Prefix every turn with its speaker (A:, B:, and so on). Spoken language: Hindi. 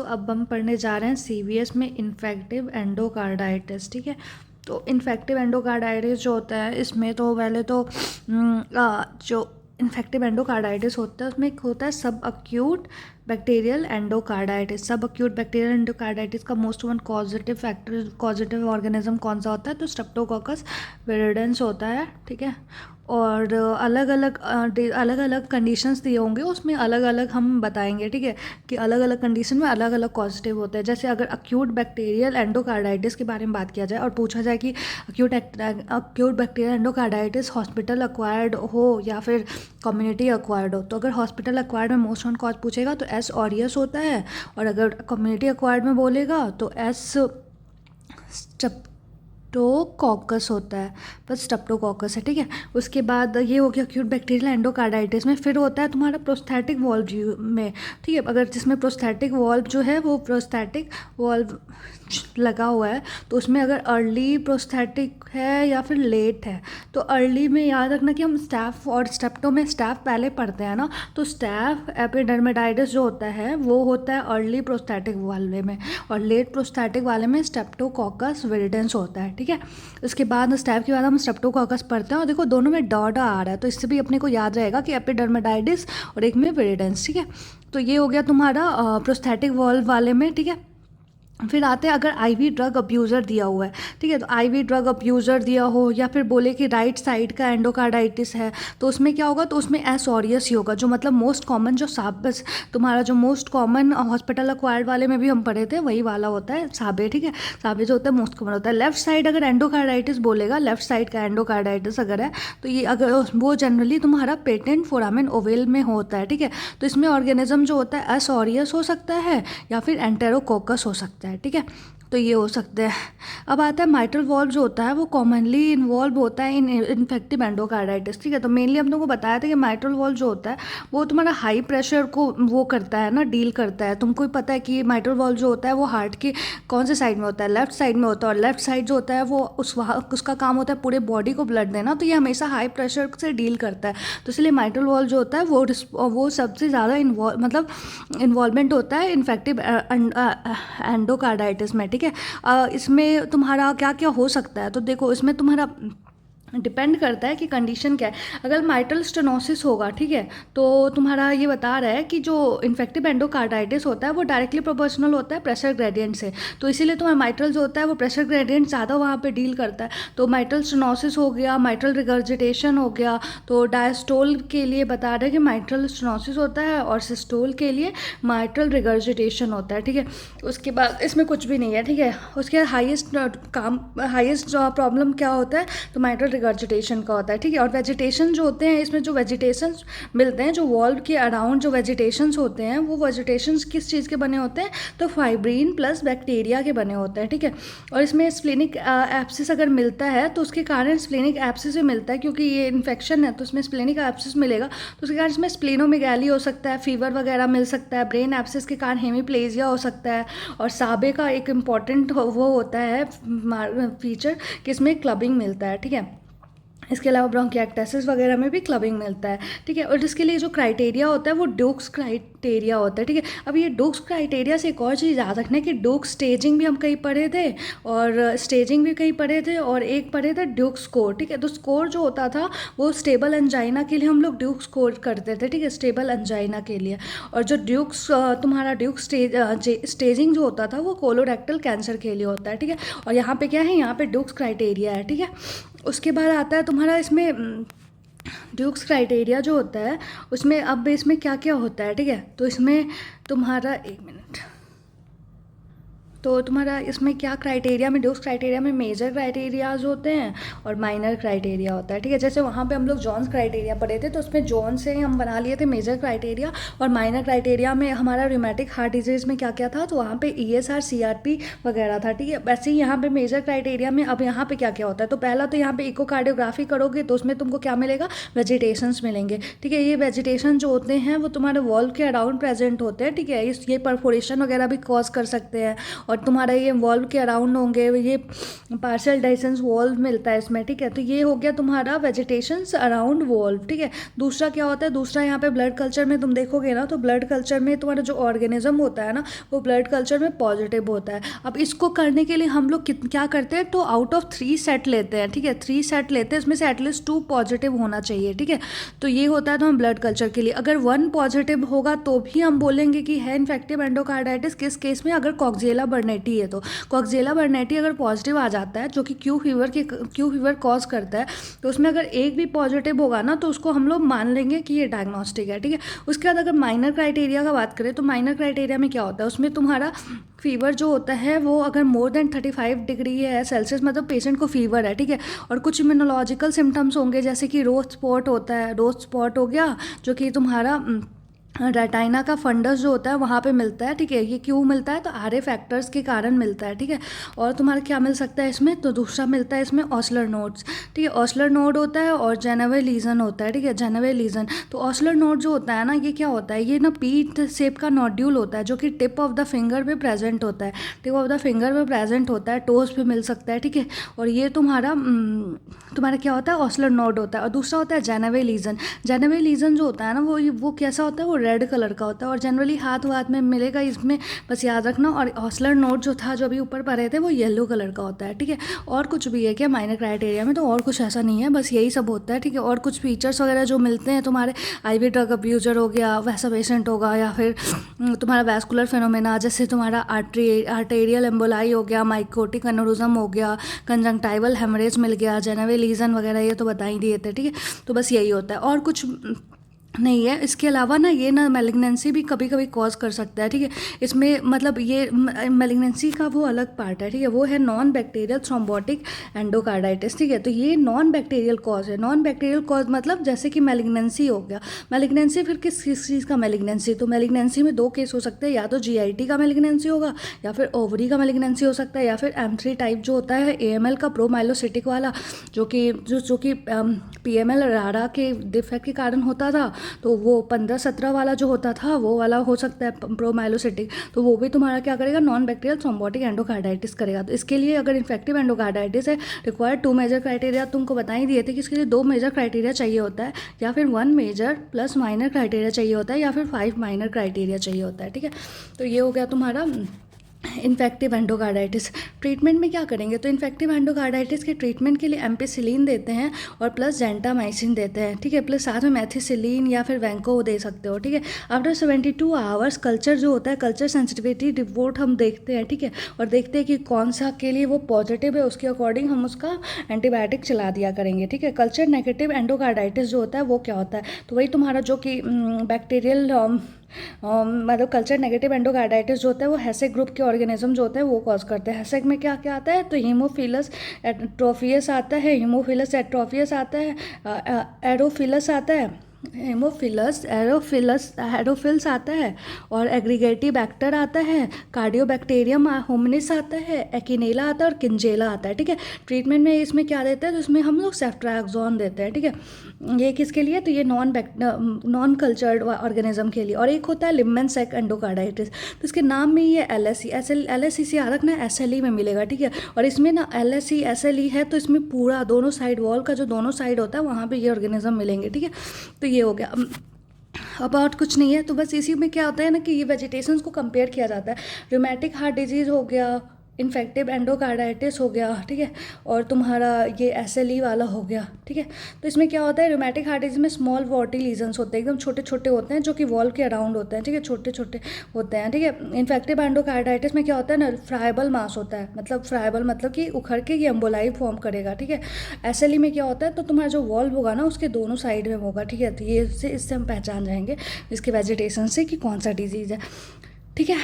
A: अब हम पढ़ने जा रहे हैं सीवीएस में इन्फेक्टिव एंडोकार्डाइटिस। ठीक है, तो इन्फेक्टिव एंडोकार्डाइटिस जो होता है इसमें तो पहले तो जो इन्फेक्टिव एंडोकार्डाइटिस होता है उसमें एक होता है सब अक्यूट बैक्टीरियल एंडोकार्डाइटिस। सब अक्यूट बैक्टीरियल एंडोकार्डाइटिस का मोस्ट वन पॉजिटिव ऑर्गेनिज्म कौन सा होता है, तो स्ट्रेप्टोकोकस विरिडेंस होता है। ठीक है, और अलग अलग कंडीशंस दिए होंगे, उसमें अलग अलग हम बताएंगे। ठीक है, कि अलग अलग कंडीशन में अलग अलग कॉजेटिव होते हैं। जैसे अगर अक्यूट बैक्टीरियल एंडोकार्डाइटिस के बारे में बात किया जाए और पूछा जाए कि acute bacterial endocarditis hospital acquired हो या फिर कम्युनिटी एक्वायर्ड हो, तो अगर हॉस्पिटल एक्वायर्ड में मोस्ट वन कॉज पूछेगा तो एस ऑरियस होता है, और अगर कम्युनिटी एक्वायर्ड में बोलेगा तो एस स्ट्रेप्टोकोकस होता है, बस स्ट्रेप्टोकोकस है। ठीक है, उसके बाद ये हो गया अक्यूट बैक्टीरियल एंडोकार्डाइटिस में। फिर होता है तुम्हारा प्रोस्थेटिक वॉल्व में। ठीक है, अगर जिसमें प्रोस्थेटिक वॉल्व जो है वो प्रोस्थेटिक वॉल्व लगा हुआ है, तो उसमें अगर अर्ली प्रोस्थेटिक है या फिर लेट है, तो अर्ली में याद रखना कि हम स्टैफ और स्टेप्टो में स्टैफ पहले पढ़ते हैं ना, तो स्टैफ एपिडर्मिडाइटिस जो होता है वो होता है अर्ली प्रोस्थेटिक वाले में, और लेट प्रोस्थेटिक वाले में स्ट्रेप्टोकोकस विरिडेंस होता है। ठीक है, उसके बाद स्टैफ के बाद हम स्ट्रेप्टोकोकस पढ़ते हैं, और देखो दोनों में डॉट आ रहा है, तो इससे भी अपने को याद रहेगा कि एपिडर्मिडाइटिस और एक में विरिडेंस। ठीक है, तो ये हो गया तुम्हारा प्रोस्थेटिक वॉल्व वाले में। ठीक है, फिर आते हैं अगर आईवी ड्रग अब्यूज़र दिया हुआ है। ठीक है, तो आईवी ड्रग अब्यूज़र दिया हो या फिर बोले कि राइट साइड का एंडोकार्डाइटिस है, तो उसमें क्या होगा, तो उसमें एस ऑरियस ही होगा, जो मतलब मोस्ट कॉमन जो साबस तुम्हारा जो मोस्ट कॉमन हॉस्पिटल एक्वायर्ड वाले में भी हम पढ़े थे वही वाला होता है, साबे। ठीक है, साबे जो होता है मोस्ट कॉमन होता है। लेफ्ट साइड अगर एंडोकार्डाइटिस बोलेगा, लेफ्ट साइड का एंडोकार्डाइटिस अगर है, तो ये अगर वो जनरली तुम्हारा पेटेंट फोरामेन ओवेल में होता है। ठीक है, तो इसमें ऑर्गेनिज्म जो होता है एस ऑरियस हो सकता है या फिर एंटेरोकोकस हो सकता है। ठीक है, तो ये हो सकते हैं। अब आता है माइट्रल वॉल्व जो होता है वो कॉमनली इन्वॉल्व होता है इन इन्फेक्टिव एंडोकार्डाइटिस। ठीक है, तो मेनली हम लोगों को बताया था कि माइट्रल वॉल्व जो होता है वो तुम्हारा हाई प्रेशर को वो करता है ना, डील करता है। तुमको ही पता है कि माइट्रल वॉल्व जो होता है वो हार्ट के कौन से साइड में होता है, लेफ्ट साइड में होता है, और लेफ्ट साइड जो होता है वो उसका काम होता है पूरे बॉडी को ब्लड देना, तो ये हमेशा हाई प्रेशर से डील करता है। तो इसलिए माइट्रल वॉल्व जो होता है वो सबसे ज़्यादा इन्वॉल्वमेंट होता है इन्फेक्टिव एंडोकार्डाइटिस में। ठीक है, इसमें तुम्हारा क्या क्या हो सकता है, तो देखो इसमें तुम्हारा डिपेंड करता है कि कंडीशन क्या है। अगर माइट्रल स्टेनोसिस होगा, ठीक है, तो तुम्हारा ये बता रहा है कि जो इन्फेक्टिव एंडोकार्डाइटिस होता है वो डायरेक्टली प्रोपोर्शनल होता है प्रेशर ग्रेडियंट से, तो इसीलिए तुम्हारा माइट्रल जो होता है वो प्रेशर ग्रेडियंट ज़्यादा वहाँ पे डील करता है। तो माइट्रल स्टेनोसिस हो गया, माइट्रल रिगर्जिटेशन हो गया, तो डायस्टोल के लिए बता रहे हैं कि माइट्रल स्टेनोसिस होता है और सिस्टोल के लिए माइट्रल रिगर्जिटेशन होता है। ठीक है, उसके बाद इसमें कुछ भी नहीं है। ठीक है, उसके हाईएस्ट प्रॉब्लम क्या होता है, तो माइट्रल रिगर्जिटेशन का होता है। ठीक है, और वेजिटेशन जो होते हैं इसमें जो वेजिटेशंस मिलते हैं, जो वॉल्व के अराउंड जो वेजिटेशंस होते हैं वो वेजिटेशंस किस चीज़ के बने होते हैं, तो फाइब्रिन प्लस बैक्टीरिया के बने होते हैं। ठीक है, और इसमें स्प्लेनिक एब्सिस अगर मिलता है तो उसके कारण स्प्लेनिक एब्सिस भी मिलता है, क्योंकि ये इन्फेक्शन है तो उसमें स्प्लेनिक एब्सिस मिलेगा, तो उसके कारण इसमें स्प्लेनोमेगाली हो सकता है, फीवर वगैरह मिल सकता है, ब्रेन एब्सिस के कारण हेमीप्लेजिया हो सकता है, और साबे का एक इम्पॉर्टेंट वो होता है फीचर कि इसमें क्लबिंग मिलता है। ठीक है, इसके अलावा ब्रोंकिएक्टेसिस वगैरह में भी क्लबिंग मिलता है। ठीक है, और इसके लिए जो क्राइटेरिया होता है वो डोक्स क्राइटेरिया होता है। ठीक है, अब ये डोक्स क्राइटेरिया से एक और चीज़ याद रखना है कि डोक्स स्टेजिंग भी हम कहीं पढ़े थे, और स्टेजिंग भी कहीं पढ़े थे, और एक पढ़े थे ड्यूक स्कोर। ठीक है, तो स्कोर जो होता था वो स्टेबल एंजाइना के लिए हम लोग ड्यूक स्कोर करते थे। ठीक है, स्टेबल एंजाइना के लिए, और जो तुम्हारा ड्यूक स्टेजिंग जो होता था वो कोलोरेक्टल कैंसर के लिए होता है। ठीक है, और यहाँ पे क्या है, यहाँ पे डोक्स क्राइटेरिया है। ठीक है, उसके बाद आता है तुम्हारा इसमें ड्यूक्स क्राइटेरिया जो होता है उसमें अब इसमें क्या क्या होता है। ठीक है, तो इसमें तुम्हारा एक मिनट, तो तुम्हारा इसमें क्या क्राइटेरिया में, डोक्स क्राइटेरिया में मेजर क्राइटेरियाज होते हैं और माइनर क्राइटेरिया होता है। ठीक है, जैसे वहाँ पे हम लोग जॉन्स क्राइटेरिया पढ़े थे, तो उसमें जॉन से हम बना लिए थे मेजर क्राइटेरिया, और माइनर क्राइटेरिया में हमारा रूमेटिक हार्ट डिजीज़ में क्या क्या था, तो वहाँ पे ESR CRP वगैरह था। ठीक है, वैसे ही यहाँ पे मेजर क्राइटेरिया में अब यहाँ पे क्या क्या होता है, तो पहला तो यहाँ पे इकोकार्डियोग्राफी करोगे तो उसमें तुमको क्या मिलेगा, वेजिटेशंस मिलेंगे। ठीक है, ये वेजिटेशन जो होते हैं वो तुम्हारे वॉल्व के अराउंड प्रेजेंट होते हैं। ठीक है, ये परफोरेशन वगैरह भी कॉज कर सकते हैं, और तुम्हारा ये वॉल्व के अराउंड होंगे, ये पार्शियल डाइसेंस वॉल्व मिलता है इसमें, ठीक है। तो ये हो गया तुम्हारा वेजिटेशंस अराउंड वॉल्व, ठीक है। दूसरा क्या होता है, दूसरा यहाँ पे ब्लड कल्चर में तुम देखोगे ना, तो ब्लड कल्चर में तुम्हारा जो ऑर्गेनिज्म होता है ना, वो ब्लड कल्चर में पॉजिटिव होता है। अब इसको करने के लिए हम लोग क्या करते हैं, तो आउट ऑफ 3 सेट लेते हैं, ठीक है। 3 सेट लेते हैं, इसमें से एटलीस्ट 2 पॉजिटिव होना चाहिए, ठीक है। तो ये होता है तो हम ब्लड कल्चर के लिए। अगर 1 पॉजिटिव होगा तो भी हम बोलेंगे कि है इन्फेक्टिव एंडोकार्डाइटिस। किस केस में, अगर कॉक्सिएला बर्नेटी है तो। कॉक्सिएला बर्नेटी अगर पॉजिटिव आ जाता है, जो कि क्यू फीवर कॉज करता है, तो उसमें अगर एक भी पॉजिटिव होगा ना, तो उसको हम लोग मान लेंगे कि ये डायग्नोस्टिक है, ठीक है। उसके बाद अगर माइनर क्राइटेरिया का बात करें, तो माइनर क्राइटेरिया में क्या होता है, उसमें तुम्हारा फीवर जो होता है वो अगर मोर देन 35 डिग्री है सेल्सियस, मतलब पेशेंट को फीवर है, ठीक है। और कुछ इम्यूनोलॉजिकल सिम्टम्स होंगे, जैसे कि रोज स्पॉट होता है, रोज स्पॉट हो गया, जो कि तुम्हारा रेटाइना का फंडस जो होता है वहाँ पे मिलता है, ठीक है। ये क्यों मिलता है, तो आरए फैक्टर्स के कारण मिलता है, ठीक है। और तुम्हारा क्या मिल सकता है इसमें, तो दूसरा मिलता है इसमें ऑस्लर नोड्स, ठीक है। ऑस्लर नोड होता है और जेनेवे लीजन होता है, ठीक है, जेनेवे लीजन। तो ऑस्लर नोड जो होता है ना, ये क्या होता है, ये ना पीट शेप का नोड्यूल होता है, जो कि टिप ऑफ द फिंगर पे प्रेजेंट होता है, टिप ऑफ द फिंगर पे प्रेजेंट होता है, टोज पे मिल सकता है, ठीक है। और ये तुम्हारा क्या होता है, ऑस्लर नोड होता है। और दूसरा होता है जेनेवे लीजन। जेनेवे लीजन जो होता है ना, वो कैसा होता है, वो रेड कलर का होता है और जनरली हाथ में मिलेगा इसमें, बस याद रखना। और ऑस्लर नोड जो था, जो अभी ऊपर पढ़े थे, वो येलो कलर का होता है, ठीक है। और कुछ भी है क्या माइनर क्राइटेरिया में, तो और कुछ ऐसा नहीं है, बस यही सब होता है, ठीक है। और कुछ फीचर्स वगैरह जो मिलते हैं, तुम्हारे आईवी ड्रग अब्यूजर हो गया, वैसा पेशेंट होगा, या फिर तुम्हारा वैस्कुलर फिनोमेना, जैसे तुम्हारा आर्टेरियल एम्बोलाई हो गया, माइकोटिक एनोरिज्म हो गया, कंजंक्टाइवल हेमरेज मिल गया, जेनेवे लीजन वगैरह, ये तो बता ही दिए थे, ठीक है। तो बस यही होता है और कुछ नहीं है। इसके अलावा ना, ये ना मैलिग्नेंसी भी कभी कभी कॉज कर सकता है, ठीक है। इसमें मतलब ये मैलिग्नेंसी का वो अलग पार्ट है, ठीक है, वो है नॉन बैक्टीरियल थ्रोम्बोटिक एंडोकार्डाइटिस, ठीक है। तो ये नॉन बैक्टीरियल कॉज है। नॉन बैक्टीरियल कॉज मतलब जैसे कि मैलिग्नेंसी हो गया। मैलिग्नेंसी फिर किस चीज़ का मैलिग्नेंसी, तो मैलिग्नेंसी में 2 केस हो सकते हैं, या तो GIT का मैलिग्नेंसी होगा, या फिर ओवरी का मैलिग्नेंसी हो सकता है, या फिर M3 टाइप जो होता है AML का प्रोमाइलोसिटिक वाला, जो कि PML रारा के डिफेक्ट के कारण होता था, तो वो 15-17 वाला जो होता था, वो वाला हो सकता है प्रोमाइलोसिटिक। तो वो भी तुम्हारा क्या करेगा, नॉन बैक्टीरियल थ्रोम्बोटिक एंडोकार्डाइटिस करेगा। तो इसके लिए अगर इन्फेक्टिव एंडोकार्डाइटिस है, रिक्वायर्ड 2 मेजर क्राइटेरिया तुमको बता ही दिए थे कि इसके लिए 2 मेजर क्राइटेरिया चाहिए होता है, या फिर 1 मेजर प्लस माइनर क्राइटेरिया चाहिए होता है, या फिर 5 माइनर क्राइटेरिया चाहिए होता है, ठीक है। तो ये हो गया तुम्हारा इन्फेक्टिव एंडोकार्डाइटिस। ट्रीटमेंट में क्या करेंगे, तो इन्फेक्टिव एंडोकार्डाइटिस के ट्रीटमेंट के लिए एम्पिसिलिन देते हैं और प्लस जेंटामाइसिन देते हैं, ठीक है। प्लस साथ में मेथिसिलिन या फिर वैंको दे सकते हो, ठीक है। आफ्टर 72 आवर्स कल्चर जो होता है, कल्चर सेंसिटिविटी रिपोर्ट हम देखते हैं, ठीक है। और देखते हैं कि कौन सा के लिए वो पॉजिटिव है, उसके अकॉर्डिंग हम उसका एंटीबायोटिक चला दिया करेंगे, ठीक है। कल्चर नेगेटिव एंडोकार्डाइटिस जो होता है वो क्या होता है, तो वही तुम्हारा जो कि बैक्टीरियल मतलब कल्चर नेगेटिव एंडोकार्डाइटिस जो होता है वो हैसेक ग्रुप के ऑर्गेनिज्म जो होते हैं वो कॉज करते हैं। हैसेक में क्या क्या आता है, तो हीमोफिलस एट्रोफियस आता है, हीमोफिलस एट्रोफियस आता है, एरोफिलस आता है, हेमोफिलस एरोफिल्स आता है, और एग्रीगेटिव बैक्टर आता है, कार्डियोबैक्टीरियम होमिनिस आता है, एकिनेला आता है और किंजेला आता है, ठीक है। ट्रीटमेंट में इसमें क्या देते हैं, तो इसमें हम लोग सेफ्ट्राक्सोन देते हैं, ठीक है। ये किसके लिए, तो ये नॉन कल्चर्ड ऑर्गेनिज्म के लिए। और एक होता है लिम्बेनसेक एंडोकार्डाइटिस, तो इसके नाम में ये LSE से याद रखना, SLE में मिलेगा, ठीक है। और इसमें ना LSE SLE है, तो इसमें पूरा दोनों साइड वॉल का जो दोनों साइड होता है वहाँ पे ये ऑर्गेनिज्म मिलेंगे, ठीक है। तो ये हो गया। अब और कुछ नहीं है, तो बस इसी में क्या होता है ना कि ये वेजिटेशंस को कंपेयर किया जाता है। रूमेटिक हार्ट डिजीज़ हो गया, इन्फेक्टिव एंडोकार्डाइटिस हो गया, ठीक है, और तुम्हारा ये SLE वाला हो गया, ठीक है। तो इसमें क्या होता है, रूमेटिक हार्ट डिजीज में स्मॉल वॉटी लीजन्स होते हैं, एकदम छोटे छोटे होते हैं, जो कि वॉल के अराउंड होते हैं, ठीक है, छोटे छोटे होते हैं, ठीक है। इन्फेक्टिव एंडोकार्डाइटिस में क्या होता है ना, फ्राइबल मास होता है, मतलब फ्राइबल मतलब कि उखड़ के ये एम्बोलाई फॉर्म करेगा, ठीक है। SLE में क्या होता है, तो तुम्हारा जो वॉल्व होगा ना उसके दोनों साइड में होगा, ठीक है। तो ये इससे हम पहचान जाएंगे इसके वेजिटेशन से कि कौन सा डिजीज़ है, ठीक है।